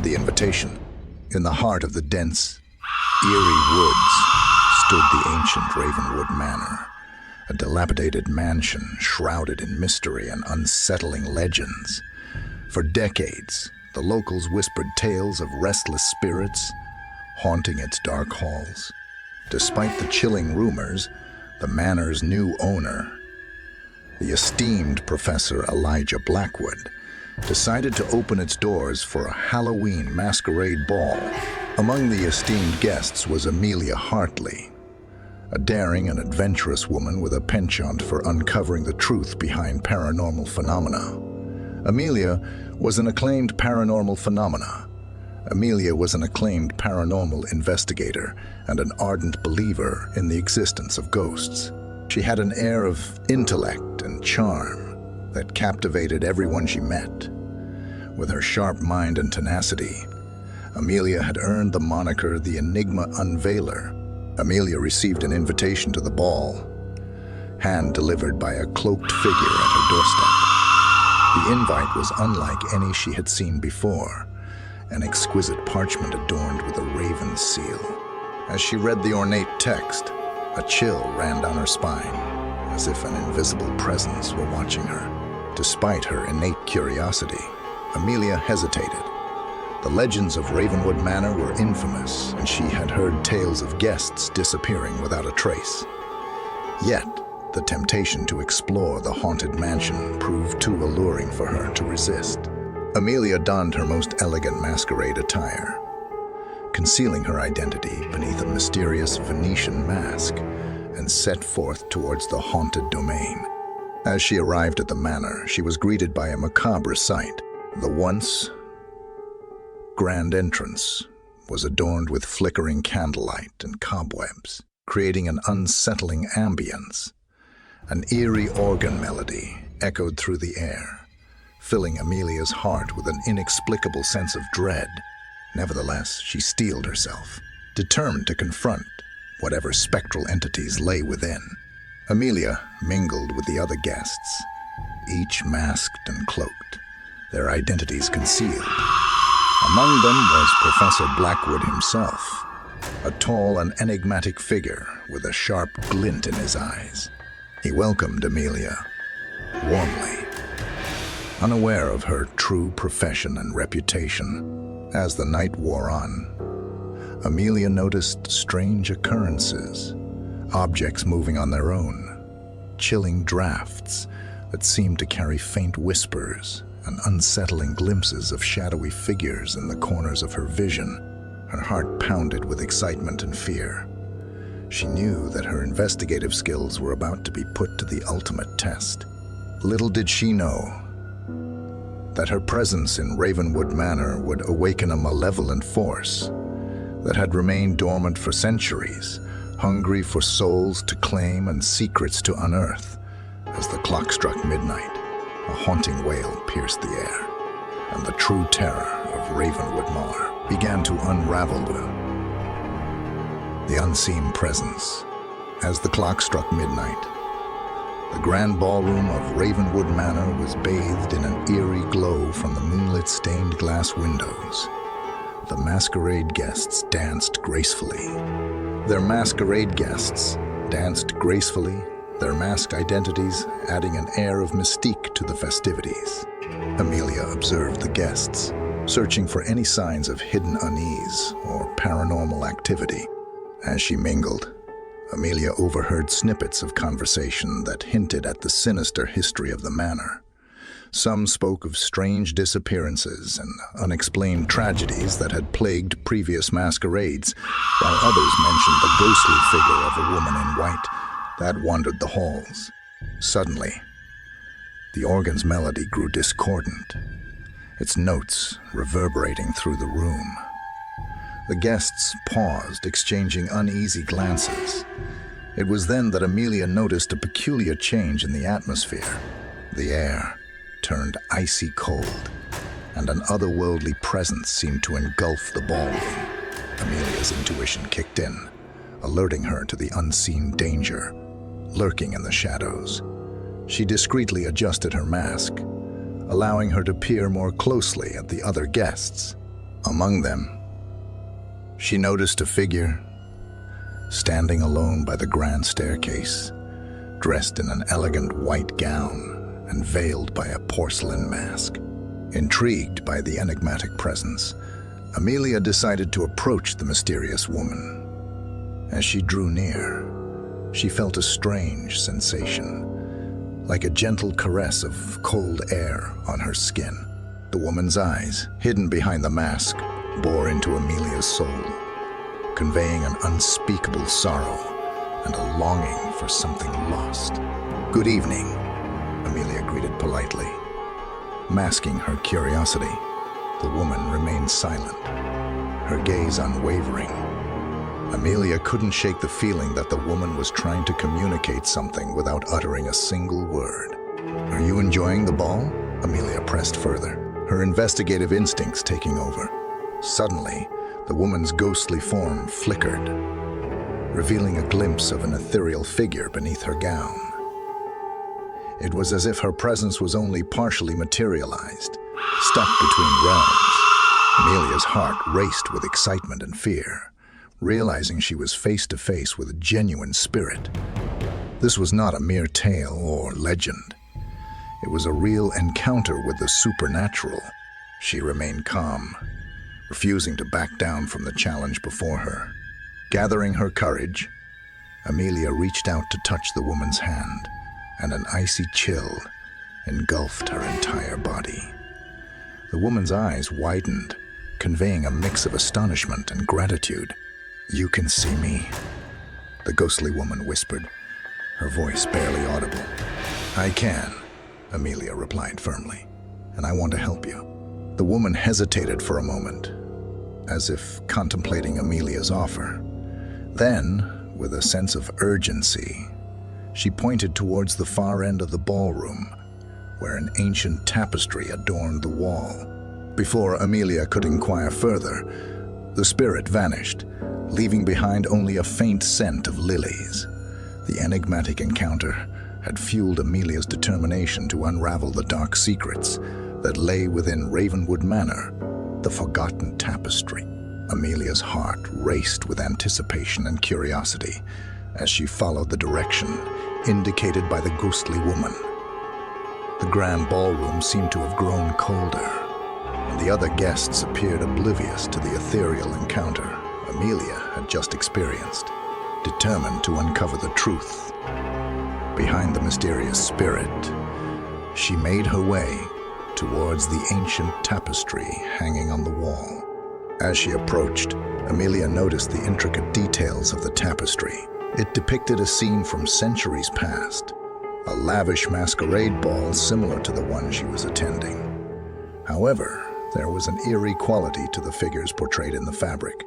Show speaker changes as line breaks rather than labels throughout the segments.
the invitation. In the heart of the dense, eerie woods stood the ancient Ravenwood Manor, a dilapidated mansion shrouded in mystery and unsettling legends. For decades, the locals whispered tales of restless spirits haunting its dark halls. Despite the chilling rumors, the manor's new owner, the esteemed Professor Elijah Blackwood, decided to open its doors for a Halloween masquerade ball. Among the esteemed guests was Amelia Hartley, a daring and adventurous woman with a penchant for uncovering the truth behind paranormal phenomena. Amelia was an acclaimed paranormal investigator and an ardent believer in the existence of ghosts. She had an air of intellect and charm that captivated everyone she met. With her sharp mind and tenacity, Amelia had earned the moniker the Enigma Unveiler. Amelia received an invitation to the ball, hand-delivered by a cloaked figure at her doorstep. The invite was unlike any she had seen before, an exquisite parchment adorned with a raven's seal. As she read the ornate text, a chill ran down her spine, as if an invisible presence were watching her. Despite her innate curiosity, Amelia hesitated. The legends of Ravenwood Manor were infamous, and she had heard tales of guests disappearing without a trace. Yet, the temptation to explore the haunted mansion proved too alluring for her to resist. Amelia donned her most elegant masquerade attire, concealing her identity beneath a mysterious Venetian mask, and set forth towards the haunted domain. As she arrived at the manor, she was greeted by a macabre sight. The once grand entrance was adorned with flickering candlelight and cobwebs, creating an unsettling ambience. An eerie organ melody echoed through the air, filling Amelia's heart with an inexplicable sense of dread. Nevertheless, she steeled herself, determined to confront whatever spectral entities lay within. Amelia mingled with the other guests, each masked and cloaked, their identities concealed. Among them was Professor Blackwood himself, a tall and enigmatic figure with a sharp glint in his eyes. He welcomed Amelia warmly, unaware of her true profession and reputation. As the night wore on, Amelia noticed strange occurrences, objects moving on their own, chilling drafts that seemed to carry faint whispers, and unsettling glimpses of shadowy figures in the corners of her vision. Her heart pounded with excitement and fear. She knew that her investigative skills were about to be put to the ultimate test. Little did she know that her presence in Ravenwood Manor would awaken a malevolent force that had remained dormant for centuries, hungry for souls to claim and secrets to unearth. As the clock struck midnight, a haunting wail pierced the air, and the true terror of Ravenwood Manor began to unravel. The unseen presence. As the clock struck midnight, the grand ballroom of Ravenwood Manor was bathed in an eerie glow from the moonlit stained glass windows. The masquerade guests danced gracefully. Their masked identities adding an air of mystique to the festivities. Amelia observed the guests, searching for any signs of hidden unease or paranormal activity. As she mingled, Amelia overheard snippets of conversation that hinted at the sinister history of the manor. Some spoke of strange disappearances and unexplained tragedies that had plagued previous masquerades, while others mentioned the ghostly figure of a woman in white that wandered the halls. Suddenly, the organ's melody grew discordant, its notes reverberating through the room. The guests paused, exchanging uneasy glances. It was then that Amelia noticed a peculiar change in the atmosphere. The air turned icy cold, and an otherworldly presence seemed to engulf the ballroom. Amelia's intuition kicked in, alerting her to the unseen danger lurking in the shadows. She discreetly adjusted her mask, allowing her to peer more closely at the other guests. Among them, she noticed a figure standing alone by the grand staircase, dressed in an elegant white gown and veiled by a porcelain mask. Intrigued by the enigmatic presence, Amelia decided to approach the mysterious woman. As she drew near, she felt a strange sensation, like a gentle caress of cold air on her skin. The woman's eyes, hidden behind the mask, bore into Amelia's soul, conveying an unspeakable sorrow and a longing for something lost. "Good evening," Amelia greeted politely. Masking her curiosity, the woman remained silent, her gaze unwavering. Amelia couldn't shake the feeling that the woman was trying to communicate something without uttering a single word. "Are you enjoying the ball?" Amelia pressed further, her investigative instincts taking over. Suddenly, the woman's ghostly form flickered, revealing a glimpse of an ethereal figure beneath her gown. It was as if her presence was only partially materialized, stuck between realms. Amelia's heart raced with excitement and fear, realizing she was face to face with a genuine spirit. This was not a mere tale or legend. It was a real encounter with the supernatural. She remained calm, refusing to back down from the challenge before her. Gathering her courage, Amelia reached out to touch the woman's hand, and an icy chill engulfed her entire body. The woman's eyes widened, conveying a mix of astonishment and gratitude. "You can see me," the ghostly woman whispered, her voice barely audible. "I can," Amelia replied firmly, "and I want to help you." The woman hesitated for a moment, as if contemplating Amelia's offer. Then, with a sense of urgency, she pointed towards the far end of the ballroom, where an ancient tapestry adorned the wall. Before Amelia could inquire further, the spirit vanished, leaving behind only a faint scent of lilies. The enigmatic encounter had fueled Amelia's determination to unravel the dark secrets that lay within Ravenwood Manor, the forgotten tapestry. Amelia's heart raced with anticipation and curiosity as she followed the direction indicated by the ghostly woman. The grand ballroom seemed to have grown colder, and the other guests appeared oblivious to the ethereal encounter Amelia had just experienced, determined to uncover the truth behind the mysterious spirit. She made her way towards the ancient tapestry hanging on the wall. As she approached, Amelia noticed the intricate details of the tapestry. It depicted a scene from centuries past, a lavish masquerade ball similar to the one she was attending. However, there was an eerie quality to the figures portrayed in the fabric.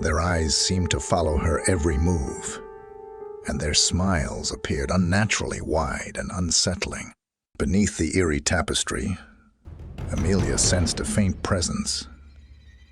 Their eyes seemed to follow her every move, and their smiles appeared unnaturally wide and unsettling. Beneath the eerie tapestry, Amelia sensed a faint presence,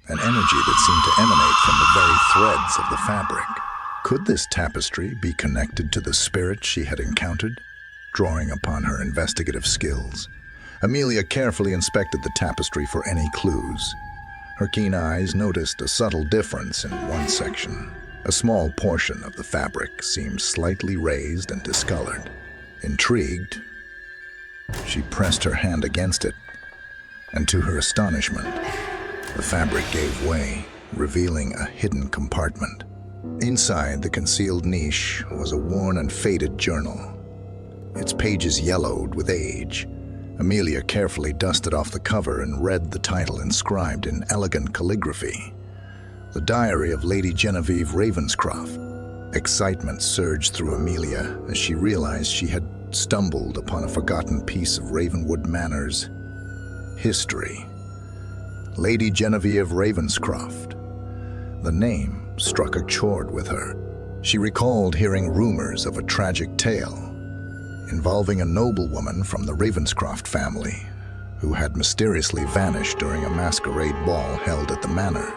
an energy that seemed to emanate from the very threads of the fabric. Could this tapestry be connected to the spirit she had encountered? Drawing upon her investigative skills, Amelia carefully inspected the tapestry for any clues. Her keen eyes noticed a subtle difference in one section. A small portion of the fabric seemed slightly raised and discolored. Intrigued, she pressed her hand against it, and to her astonishment, the fabric gave way, revealing a hidden compartment. Inside the concealed niche was a worn and faded journal, its pages yellowed with age. Amelia carefully dusted off the cover and read the title inscribed in elegant calligraphy: "The Diary of Lady Genevieve Ravenscroft." Excitement surged through Amelia as she realized she had stumbled upon a forgotten piece of Ravenwood Manor's history. Lady Genevieve Ravenscroft. The name struck a chord with her. She recalled hearing rumors of a tragic tale involving a noblewoman from the Ravenscroft family who had mysteriously vanished during a masquerade ball held at the manor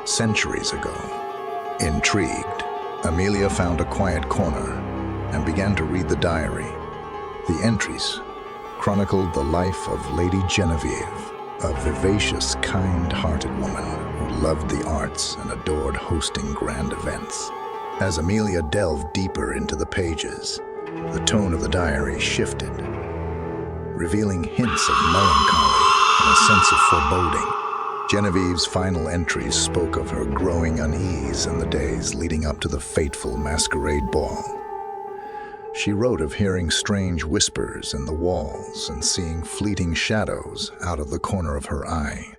centuries ago. Intrigued, Amelia found a quiet corner and began to read the diary. The entries chronicled the life of Lady Genevieve, a vivacious, kind-hearted woman who loved the arts and adored hosting grand events. As Amelia delved deeper into the pages, the tone of the diary shifted, revealing hints of melancholy and a sense of foreboding. Genevieve's final entries spoke of her growing unease in the days leading up to the fateful masquerade ball. She wrote of hearing strange whispers in the walls and seeing fleeting shadows out of the corner of her eye.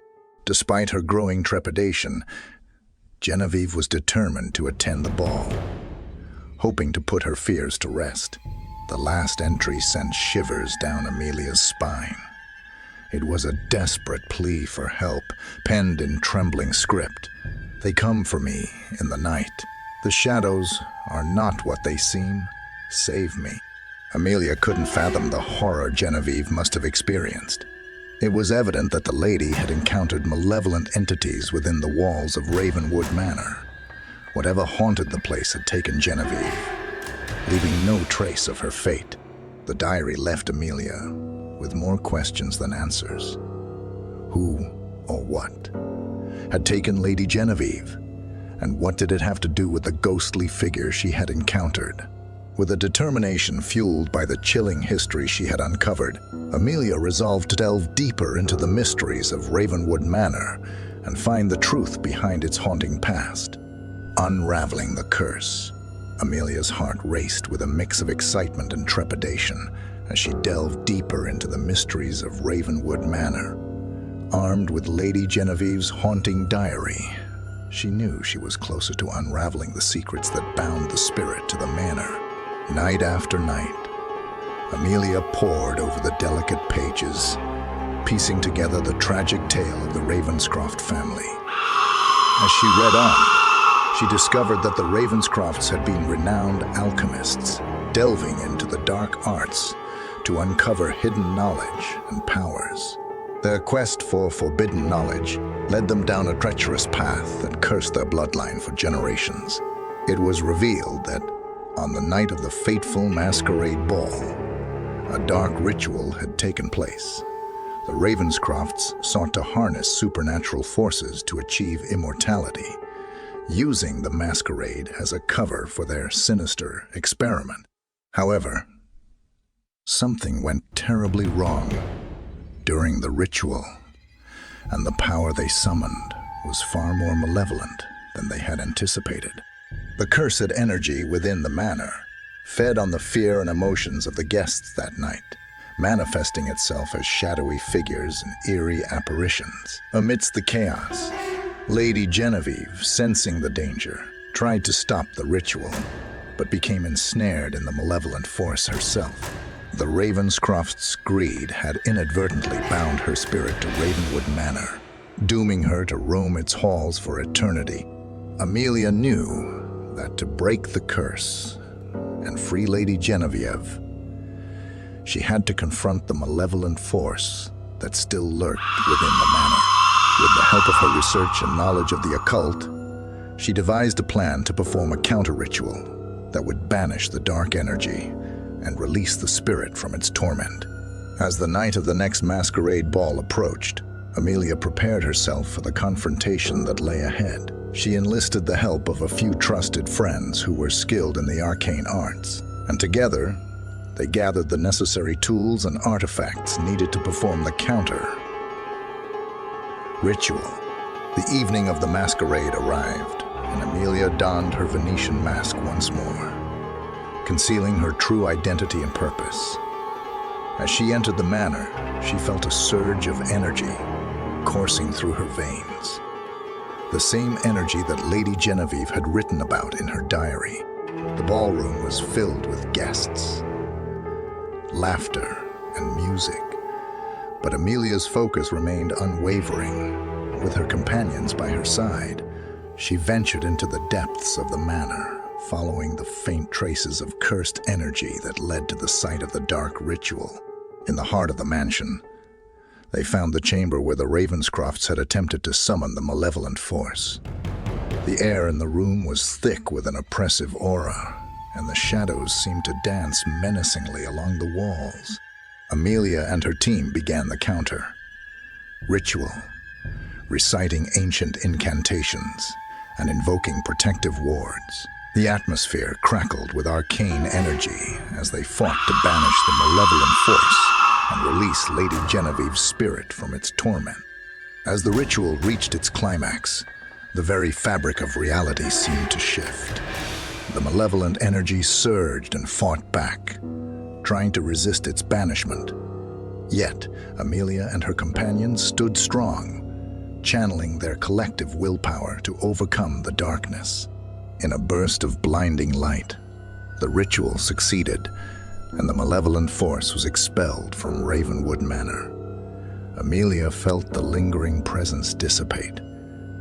Despite her growing trepidation, Genevieve was determined to attend the ball, hoping to put her fears to rest. The last entry sent shivers down Amelia's spine. It was a desperate plea for help, penned in trembling script. "They come for me in the night. The shadows are not what they seem. Save me." Amelia couldn't fathom the horror Genevieve must have experienced. It was evident that the lady had encountered malevolent entities within the walls of Ravenwood Manor. Whatever haunted the place had taken Genevieve, leaving no trace of her fate. The diary left Amelia with more questions than answers. Who or what had taken Lady Genevieve? And what did it have to do with the ghostly figure she had encountered? With a determination fueled by the chilling history she had uncovered, Amelia resolved to delve deeper into the mysteries of Ravenwood Manor and find the truth behind its haunting past. Unraveling the curse, Amelia's heart raced with a mix of excitement and trepidation as she delved deeper into the mysteries of Ravenwood Manor. Armed with Lady Genevieve's haunting diary, she knew she was closer to unraveling the secrets that bound the spirit to the manor. Night after night, Amelia pored over the delicate pages, piecing together the tragic tale of the Ravenscroft family. As she read on, she discovered that the Ravenscrofts had been renowned alchemists, delving into the dark arts to uncover hidden knowledge and powers. Their quest for forbidden knowledge led them down a treacherous path that cursed their bloodline for generations. It was revealed that on the night of the fateful masquerade ball, a dark ritual had taken place. The Ravenscrofts sought to harness supernatural forces to achieve immortality, using the masquerade as a cover for their sinister experiment. However, something went terribly wrong during the ritual, and the power they summoned was far more malevolent than they had anticipated. The cursed energy within the manor fed on the fear and emotions of the guests that night, manifesting itself as shadowy figures and eerie apparitions. Amidst the chaos, Lady Genevieve, sensing the danger, tried to stop the ritual, but became ensnared in the malevolent force herself. The Ravenscroft's greed had inadvertently bound her spirit to Ravenwood Manor, dooming her to roam its halls for eternity. Amelia knew that to break the curse and free Lady Genevieve, she had to confront the malevolent force that still lurked within the manor. With the help of her research and knowledge of the occult, she devised a plan to perform a counter-ritual that would banish the dark energy and release the spirit from its torment. As the night of the next masquerade ball approached, Amelia prepared herself for the confrontation that lay ahead. She enlisted the help of a few trusted friends who were skilled in the arcane arts, and together, they gathered the necessary tools and artifacts needed to perform the counter ritual. The evening of the masquerade arrived, and Amelia donned her Venetian mask once more, concealing her true identity and purpose. As she entered the manor, she felt a surge of energy coursing through her veins. The same energy that Lady Genevieve had written about in her diary. The ballroom was filled with guests, laughter, and music. But Amelia's focus remained unwavering. With her companions by her side, she ventured into the depths of the manor, following the faint traces of cursed energy that led to the site of the dark ritual. In the heart of the mansion, they found the chamber where the Ravenscrofts had attempted to summon the malevolent force. The air in the room was thick with an oppressive aura, and the shadows seemed to dance menacingly along the walls. Amelia and her team began the counter. ritual, reciting ancient incantations and invoking protective wards. The atmosphere crackled with arcane energy as they fought to banish the malevolent force and release Lady Genevieve's spirit from its torment. As the ritual reached its climax, the very fabric of reality seemed to shift. The malevolent energy surged and fought back, trying to resist its banishment. Yet, Amelia and her companions stood strong, channeling their collective willpower to overcome the darkness. In a burst of blinding light, the ritual succeeded, and the malevolent force was expelled from Ravenwood Manor. Amelia felt the lingering presence dissipate,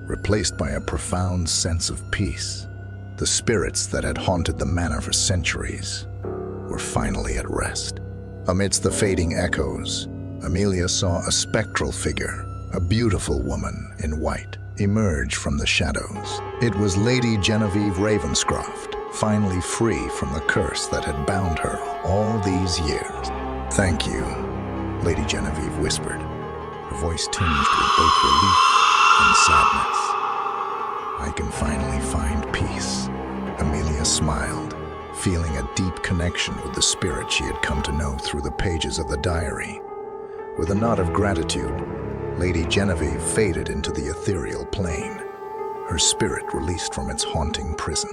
replaced by a profound sense of peace. The spirits that had haunted the manor for centuries were finally at rest. Amidst the fading echoes, Amelia saw a spectral figure, a beautiful woman in white, emerge from the shadows. It was Lady Genevieve Ravenscroft, finally free from the curse that had bound her all these years. "Thank you," Lady Genevieve whispered, her voice tinged with both relief and sadness. "I can finally find peace." Amelia smiled, feeling a deep connection with the spirit she had come to know through the pages of the diary. With a nod of gratitude, Lady Genevieve faded into the ethereal plane, her spirit released from its haunting prison.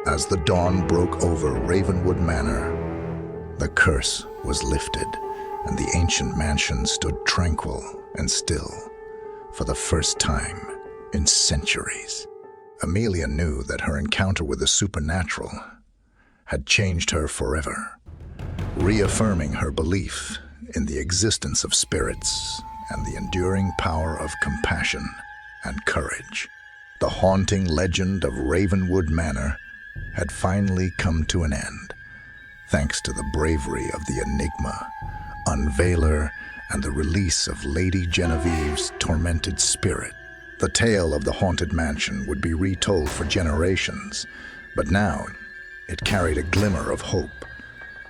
As the dawn broke over Ravenwood Manor, the curse was lifted, and the ancient mansion stood tranquil and still for the first time in centuries. Amelia knew that her encounter with the supernatural had changed her forever, reaffirming her belief in the existence of spirits and the enduring power of compassion and courage. The haunting legend of Ravenwood Manor had finally come to an end, thanks to the bravery of the Enigma, Unveiler, and the release of Lady Genevieve's tormented spirit. The tale of the haunted mansion would be retold for generations, but now it carried a glimmer of hope,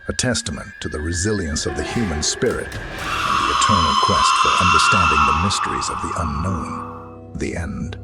a testament to the resilience of the human spirit and the eternal quest for understanding the mysteries of the unknown. The end.